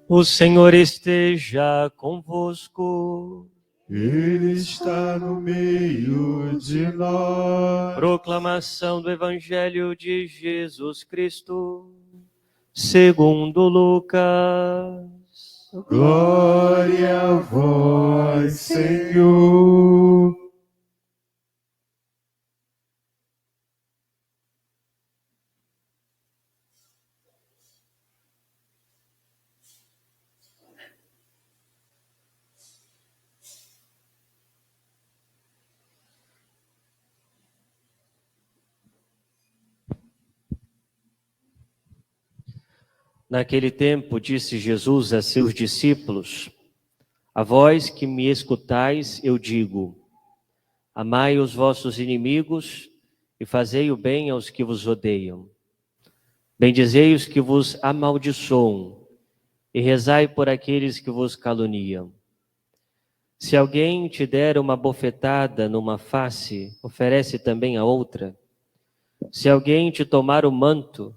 O Senhor esteja convosco. Ele está no meio de nós. Proclamação do Evangelho de Jesus Cristo, segundo Lucas. Glória a vós, Senhor. Naquele tempo, disse Jesus a seus discípulos: A vós que me escutais, eu digo: amai os vossos inimigos e fazei o bem aos que vos odeiam. Bendizei os que vos amaldiçoam e rezai por aqueles que vos caluniam. Se alguém te der uma bofetada numa face, oferece também a outra. Se alguém te tomar o manto,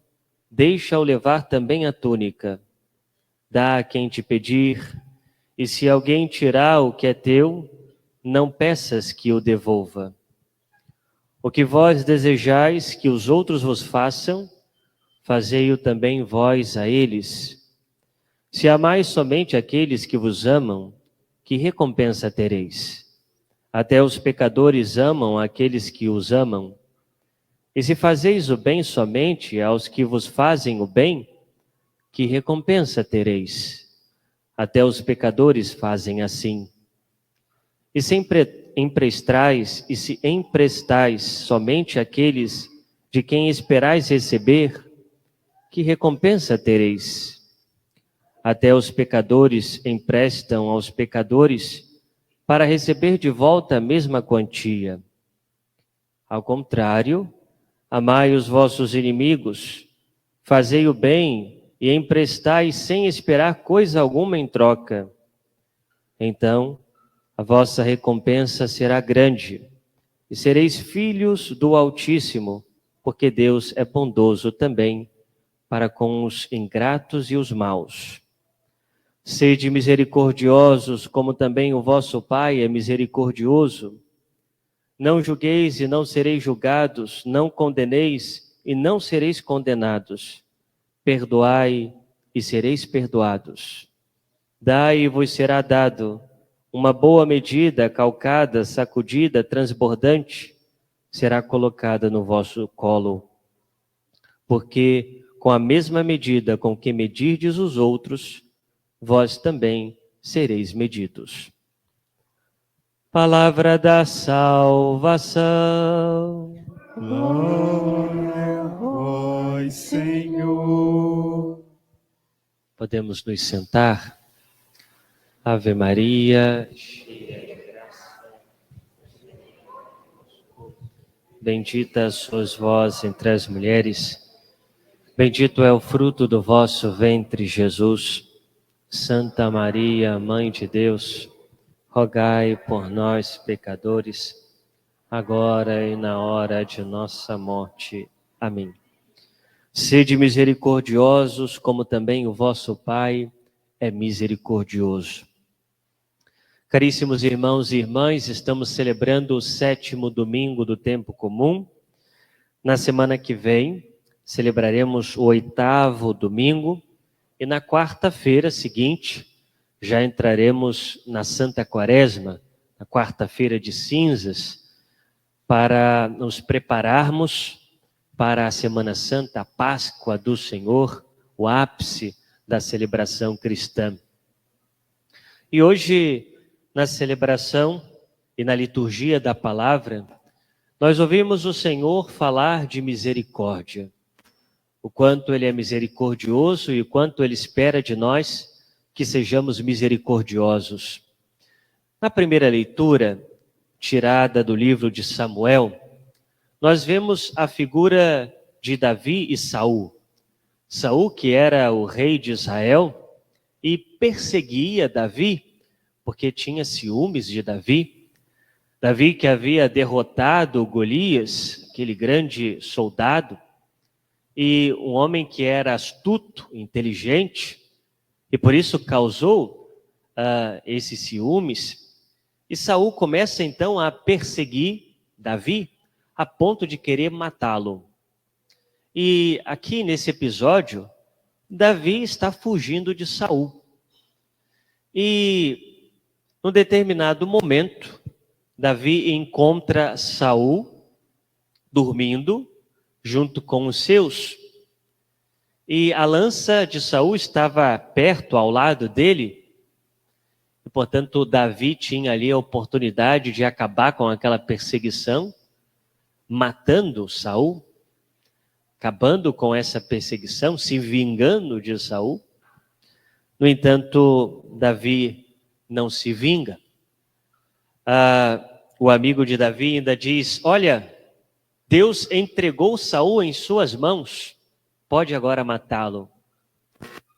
deixa-o levar também a túnica. Dá a quem te pedir, e se alguém tirar o que é teu, não peças que o devolva. O que vós desejais que os outros vos façam, fazei-o também vós a eles. Se amais somente aqueles que vos amam, que recompensa tereis? Até os pecadores amam aqueles que os amam. E se fazeis o bem somente aos que vos fazem o bem, que recompensa tereis? Até os pecadores fazem assim. E se emprestais somente àqueles de quem esperais receber, que recompensa tereis? Até os pecadores emprestam aos pecadores para receber de volta a mesma quantia. Ao contrário, amai os vossos inimigos, fazei o bem e emprestai sem esperar coisa alguma em troca. Então, a vossa recompensa será grande, e sereis filhos do Altíssimo, porque Deus é bondoso também para com os ingratos e os maus. Sede misericordiosos, como também o vosso Pai é misericordioso. Não julgueis e não sereis julgados, não condeneis e não sereis condenados. Perdoai e sereis perdoados. Dai e vos será dado. Uma boa medida, calcada, sacudida, transbordante, será colocada no vosso colo. Porque com a mesma medida com que medirdes os outros, vós também sereis medidos. Palavra da salvação. Glória a vós, Senhor. Podemos nos sentar. Ave Maria, cheia de graça, bendita sois vós entre as mulheres, bendito é o fruto do vosso ventre, Jesus. Santa Maria, Mãe de Deus, rogai por nós, pecadores, agora e na hora de nossa morte. Amém. Sede misericordiosos, como também o vosso Pai é misericordioso. Caríssimos irmãos e irmãs, estamos celebrando o 7º domingo do tempo comum. Na semana que vem, celebraremos o 8º domingo e na quarta-feira seguinte, já entraremos na Santa Quaresma, na quarta-feira de cinzas, para nos prepararmos para a Semana Santa, a Páscoa do Senhor, o ápice da celebração cristã. E hoje, na celebração e na liturgia da palavra, nós ouvimos o Senhor falar de misericórdia. O quanto Ele é misericordioso e o quanto Ele espera de nós que sejamos misericordiosos. Na primeira leitura, tirada do livro de Samuel, nós vemos a figura de Davi e Saul. Saul, que era o rei de Israel e perseguia Davi, porque tinha ciúmes de Davi. Davi que havia derrotado Golias, aquele grande soldado, e um homem que era astuto, inteligente, E por isso causou esses ciúmes. E Saul começa então a perseguir Davi a ponto de querer matá-lo. E aqui nesse episódio, Davi está fugindo de Saul. E num determinado momento, Davi encontra Saul dormindo junto com os seus. E a lança de Saul estava perto, ao lado dele. E, portanto, Davi tinha ali a oportunidade de acabar com aquela perseguição, matando Saul, acabando com essa perseguição, se vingando de Saul. No entanto, Davi não se vinga. O amigo de Davi ainda diz: olha, Deus entregou Saul em suas mãos, pode agora matá-lo.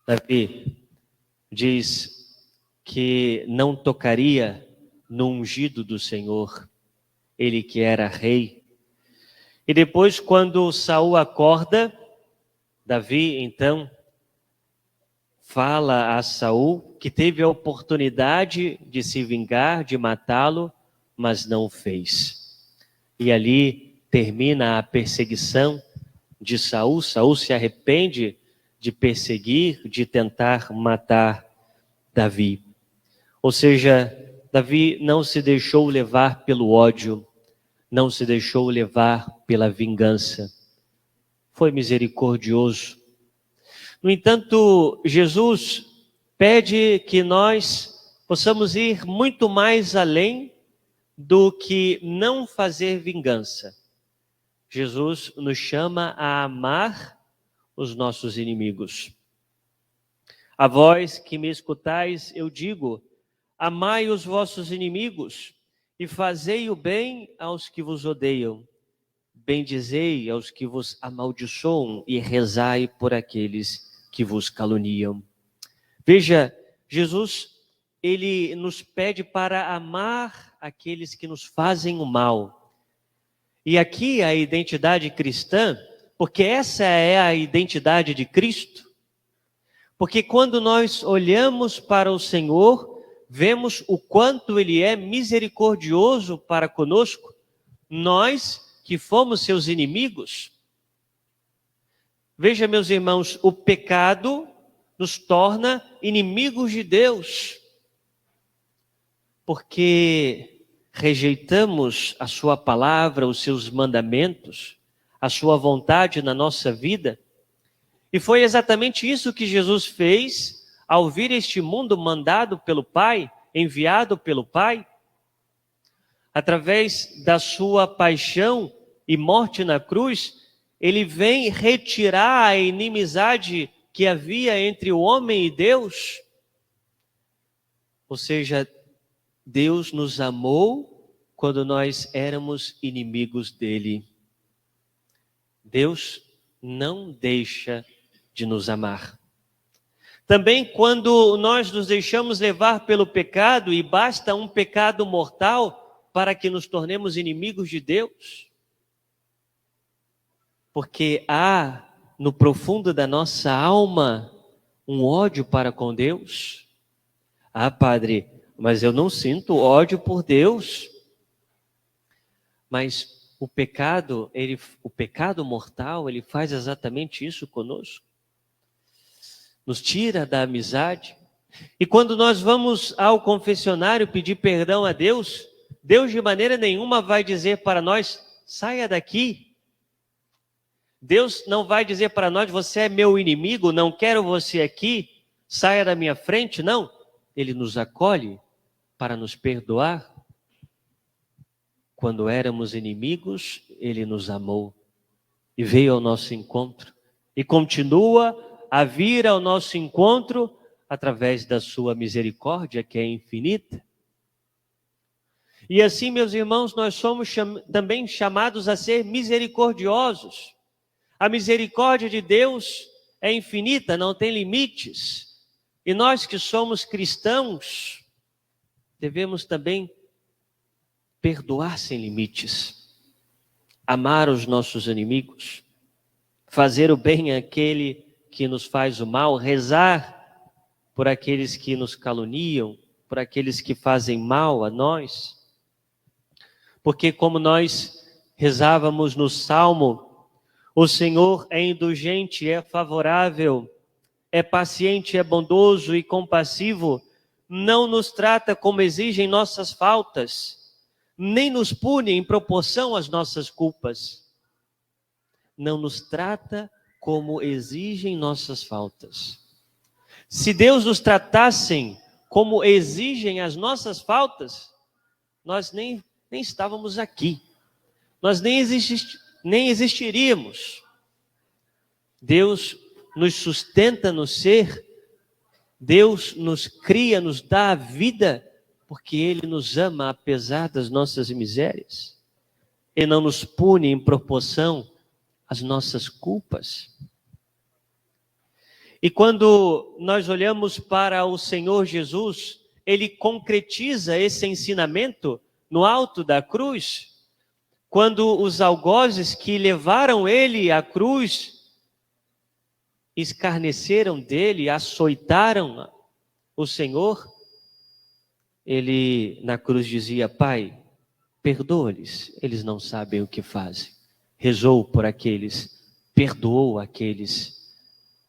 Davi diz que não tocaria no ungido do Senhor, ele que era rei. E depois, quando Saul acorda, Davi então fala a Saul que teve a oportunidade de se vingar, de matá-lo, mas não fez. E ali termina a perseguição de Saul. Saul se arrepende de perseguir, de tentar matar Davi. Ou seja, Davi não se deixou levar pelo ódio, não se deixou levar pela vingança. Foi misericordioso. No entanto, Jesus pede que nós possamos ir muito mais além do que não fazer vingança. Jesus nos chama a amar os nossos inimigos. A vós que me escutais, eu digo: amai os vossos inimigos e fazei o bem aos que vos odeiam. Bendizei aos que vos amaldiçoam e rezai por aqueles que vos caluniam. Veja, Jesus, ele nos pede para amar aqueles que nos fazem o mal. E aqui a identidade cristã, porque essa é a identidade de Cristo. Porque quando nós olhamos para o Senhor, vemos o quanto Ele é misericordioso para conosco, nós que fomos seus inimigos. Veja, meus irmãos, o pecado nos torna inimigos de Deus, porque rejeitamos a sua palavra, os seus mandamentos, a sua vontade na nossa vida. E foi exatamente isso que Jesus fez ao vir este mundo mandado pelo Pai, enviado pelo Pai. Através da sua paixão e morte na cruz, ele vem retirar a inimizade que havia entre o homem e Deus. Ou seja, Deus nos amou quando nós éramos inimigos dele. Deus não deixa de nos amar. Também quando nós nos deixamos levar pelo pecado, e basta um pecado mortal para que nos tornemos inimigos de Deus. Porque há no profundo da nossa alma um ódio para com Deus. Ah, padre, mas eu não sinto ódio por Deus. Mas o pecado mortal, ele faz exatamente isso conosco. Nos tira da amizade. E quando nós vamos ao confessionário pedir perdão a Deus, Deus de maneira nenhuma vai dizer para nós: saia daqui. Deus não vai dizer para nós: você é meu inimigo, não quero você aqui, saia da minha frente. Não, Ele nos acolhe para nos perdoar. Quando éramos inimigos, Ele nos amou e veio ao nosso encontro. E continua a vir ao nosso encontro através da sua misericórdia, que é infinita. E assim, meus irmãos, nós somos também chamados a ser misericordiosos. A misericórdia de Deus é infinita, não tem limites. E nós que somos cristãos, devemos também perdoar sem limites, amar os nossos inimigos, fazer o bem àquele que nos faz o mal, rezar por aqueles que nos caluniam, por aqueles que fazem mal a nós. Porque como nós rezávamos no Salmo, o Senhor é indulgente, é favorável, é paciente, é bondoso e compassivo, não nos trata como exigem nossas faltas, nem nos pune em proporção às nossas culpas. Não nos trata como exigem nossas faltas. Se Deus nos tratasse como exigem as nossas faltas, nós nem estávamos aqui. Nós nem existiríamos. Deus nos sustenta no ser, Deus nos cria, nos dá a vida, porque Ele nos ama apesar das nossas misérias. Ele não nos pune em proporção às nossas culpas. E quando nós olhamos para o Senhor Jesus, Ele concretiza esse ensinamento no alto da cruz, quando os algozes que levaram Ele à cruz escarneceram dele, açoitaram o Senhor, Ele na cruz dizia: Pai, perdoa-lhes, eles não sabem o que fazem. Rezou por aqueles, perdoou aqueles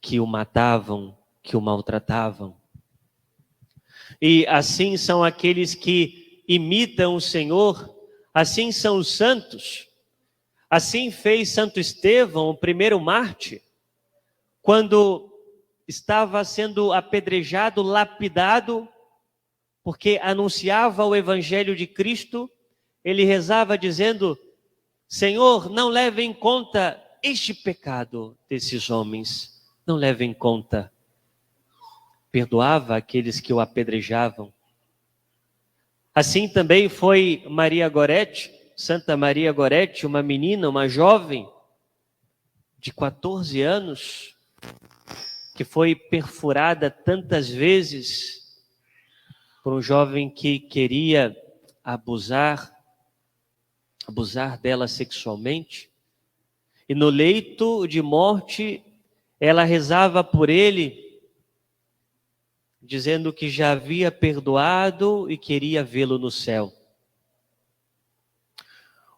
que o matavam, que o maltratavam. E assim são aqueles que imitam o Senhor, assim são os santos. Assim fez Santo Estevão, o primeiro mártir, quando estava sendo apedrejado, lapidado, porque anunciava o Evangelho de Cristo, ele rezava dizendo: Senhor, não leve em conta este pecado desses homens, não leve em conta. Perdoava aqueles que o apedrejavam. Assim também foi Maria Gorete, Santa Maria Gorete, uma menina, uma jovem de 14 anos, que foi perfurada tantas vezes por um jovem que queria abusar dela sexualmente. E no leito de morte, ela rezava por ele, dizendo que já havia perdoado e queria vê-lo no céu.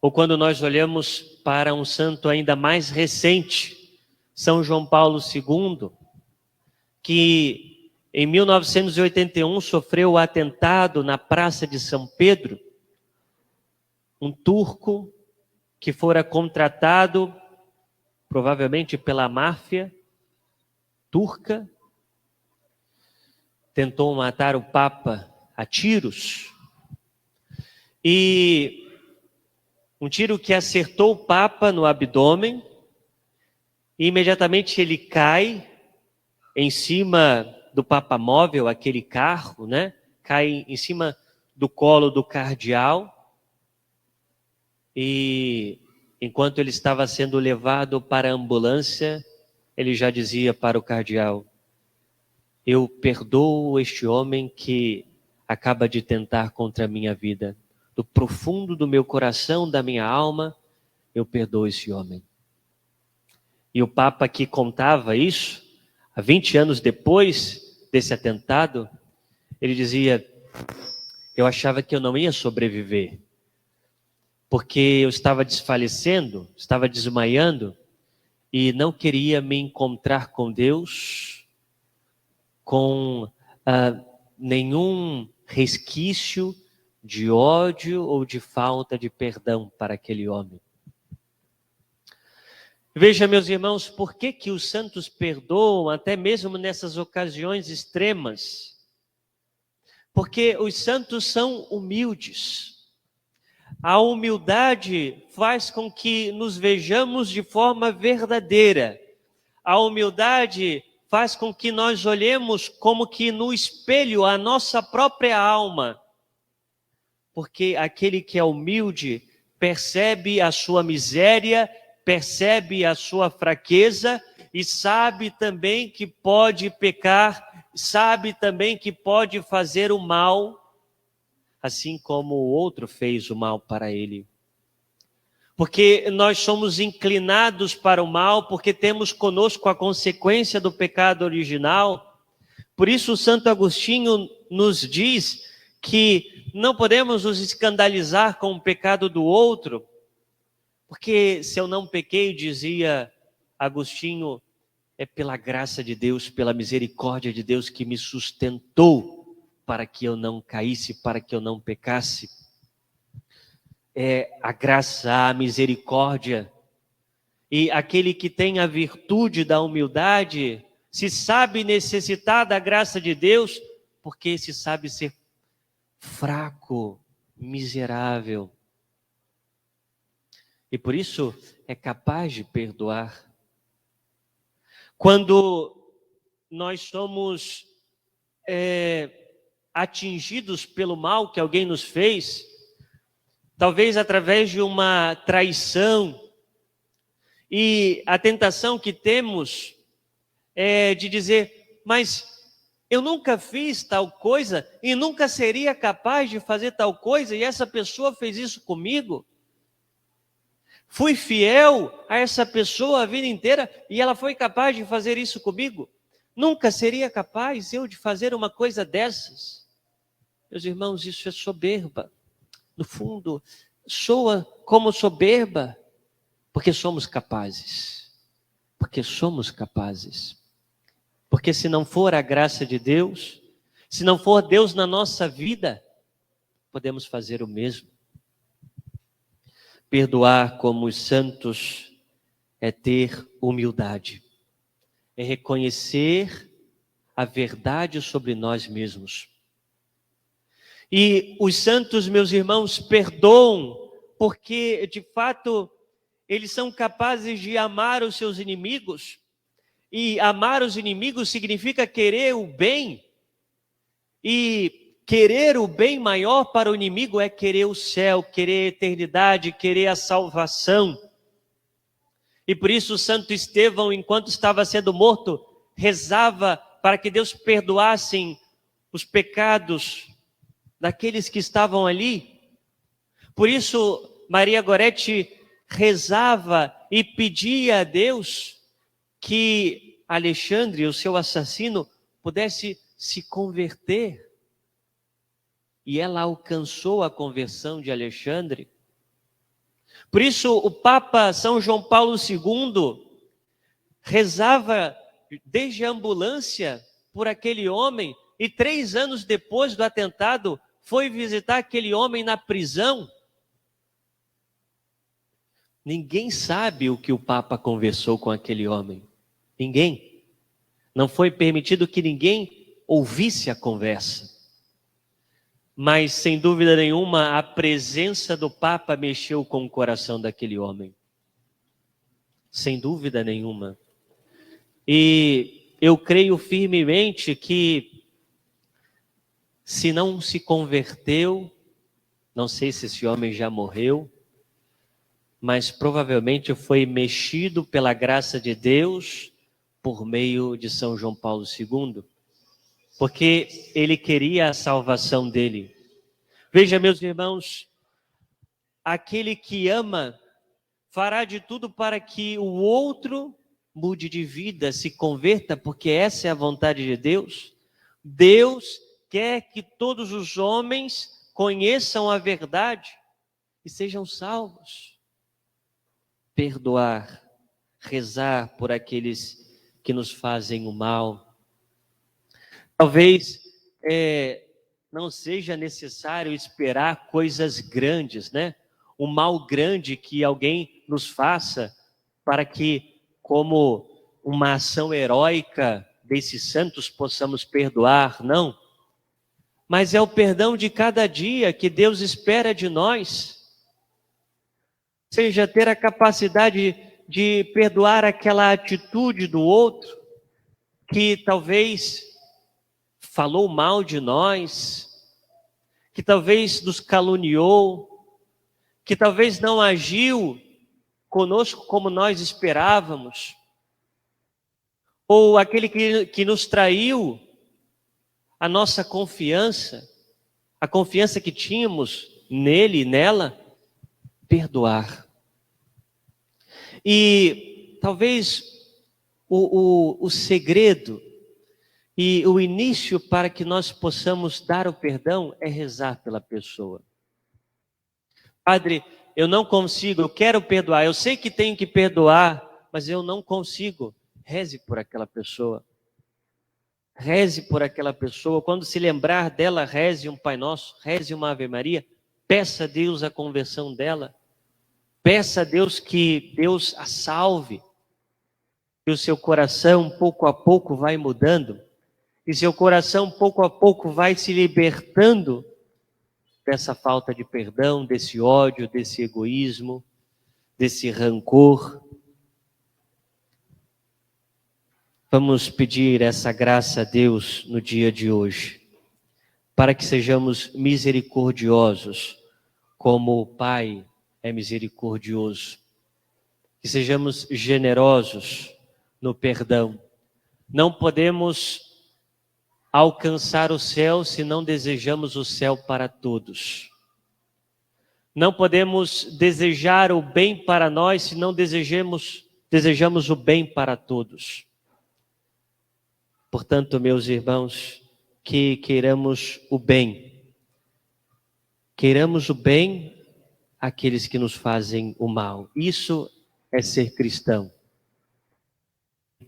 Ou quando nós olhamos para um santo ainda mais recente, São João Paulo II, que em 1981 sofreu o atentado na Praça de São Pedro, um turco que fora contratado, provavelmente pela máfia turca, tentou matar o Papa a tiros, e um tiro que acertou o Papa no abdômen, e imediatamente ele cai em cima do papamóvel, aquele carro, né? Cai em cima do colo do cardeal, e enquanto ele estava sendo levado para a ambulância, ele já dizia para o cardeal: eu perdoo este homem que acaba de tentar contra a minha vida. Do profundo do meu coração, da minha alma, eu perdoo esse homem. E o Papa que contava isso, há 20 anos depois desse atentado, ele dizia: eu achava que eu não ia sobreviver, porque eu estava desfalecendo, estava desmaiando, e não queria me encontrar com Deus com nenhum resquício de ódio ou de falta de perdão para aquele homem. Veja, meus irmãos, por que os santos perdoam até mesmo nessas ocasiões extremas? Porque os santos são humildes. A humildade faz com que nos vejamos de forma verdadeira. A humildade faz com que nós olhemos como que no espelho a nossa própria alma. Porque aquele que é humilde percebe a sua miséria, percebe a sua fraqueza e sabe também que pode pecar, sabe também que pode fazer o mal, assim como o outro fez o mal para ele. Porque nós somos inclinados para o mal, porque temos conosco a consequência do pecado original, Por isso, o Santo Agostinho nos diz que não podemos nos escandalizar com o pecado do outro, porque se eu não pequei, dizia Agostinho, é pela graça de Deus, pela misericórdia de Deus que me sustentou para que eu não caísse, para que eu não pecasse. É a graça, a misericórdia. E aquele que tem a virtude da humildade, se sabe necessitar da graça de Deus, porque se sabe ser fraco, miserável. E por isso é capaz de perdoar. Quando nós somos atingidos pelo mal que alguém nos fez, talvez através de uma traição, e a tentação que temos é de dizer, mas eu nunca fiz tal coisa e nunca seria capaz de fazer tal coisa, e essa pessoa fez isso comigo. Fui fiel a essa pessoa a vida inteira e ela foi capaz de fazer isso comigo. Nunca seria capaz eu de fazer uma coisa dessas. Meus irmãos, isso é soberba. No fundo, soa como soberba, porque somos capazes. Porque somos capazes. Porque se não for a graça de Deus, se não for Deus na nossa vida, podemos fazer o mesmo. Perdoar como os santos é ter humildade, é reconhecer a verdade sobre nós mesmos. E os santos, meus irmãos, perdoam porque, de fato, eles são capazes de amar os seus inimigos. E amar os inimigos significa querer o bem. E querer o bem maior para o inimigo é querer o céu, querer a eternidade, querer a salvação. E por isso o Santo Estevão, enquanto estava sendo morto, rezava para que Deus perdoasse os pecados daqueles que estavam ali. Por isso Maria Goretti rezava e pedia a Deus que Alexandre, o seu assassino, pudesse se converter. E ela alcançou a conversão de Alexandre. Por isso o Papa São João Paulo II rezava desde a ambulância por aquele homem, e 3 anos depois do atentado foi visitar aquele homem na prisão. Ninguém sabe o que o Papa conversou com aquele homem. Ninguém. Não foi permitido que ninguém ouvisse a conversa. Mas, sem dúvida nenhuma, a presença do Papa mexeu com o coração daquele homem. Sem dúvida nenhuma. E eu creio firmemente que, se não se converteu, não sei se esse homem já morreu, mas provavelmente foi mexido pela graça de Deus por meio de São João Paulo II. Porque ele queria a salvação dele. Veja, meus irmãos, aquele que ama fará de tudo para que o outro mude de vida, se converta, porque essa é a vontade de Deus. Deus quer que todos os homens conheçam a verdade e sejam salvos. Perdoar, rezar por aqueles que nos fazem o mal. Talvez não seja necessário esperar coisas grandes, né? O mal grande que alguém nos faça para que, como uma ação heróica desses santos, possamos perdoar, não. Mas é o perdão de cada dia que Deus espera de nós. Ou seja, ter a capacidade de perdoar aquela atitude do outro que talvez falou mal de nós, que talvez nos caluniou, que talvez não agiu conosco como nós esperávamos, ou aquele que nos traiu a nossa confiança, a confiança que tínhamos nele e nela, perdoar. E talvez o segredo E o início para que nós possamos dar o perdão é rezar pela pessoa. Padre, eu não consigo, eu quero perdoar, eu sei que tenho que perdoar, mas eu não consigo. Reze por aquela pessoa. Reze por aquela pessoa. Quando se lembrar dela, reze um Pai Nosso, reze uma Ave Maria. Peça a Deus a conversão dela. Peça a Deus que Deus a salve. Que o seu coração, pouco a pouco, vai mudando. E seu coração, pouco a pouco, vai se libertando dessa falta de perdão, desse ódio, desse egoísmo, desse rancor. Vamos pedir essa graça a Deus no dia de hoje, para que sejamos misericordiosos, como o Pai é misericordioso. Que sejamos generosos no perdão. Não podemos alcançar o céu se não desejamos o céu para todos. Não podemos desejar o bem para nós se não desejamos o bem para todos. Portanto, meus irmãos, que queiramos o bem. Queiramos o bem àqueles que nos fazem o mal. Isso é ser cristão.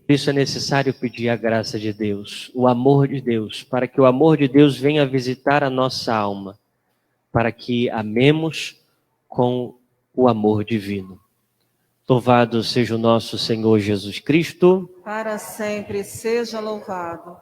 Por isso é necessário pedir a graça de Deus, o amor de Deus, para que o amor de Deus venha visitar a nossa alma, para que amemos com o amor divino. Louvado seja o nosso Senhor Jesus Cristo. Para sempre seja louvado.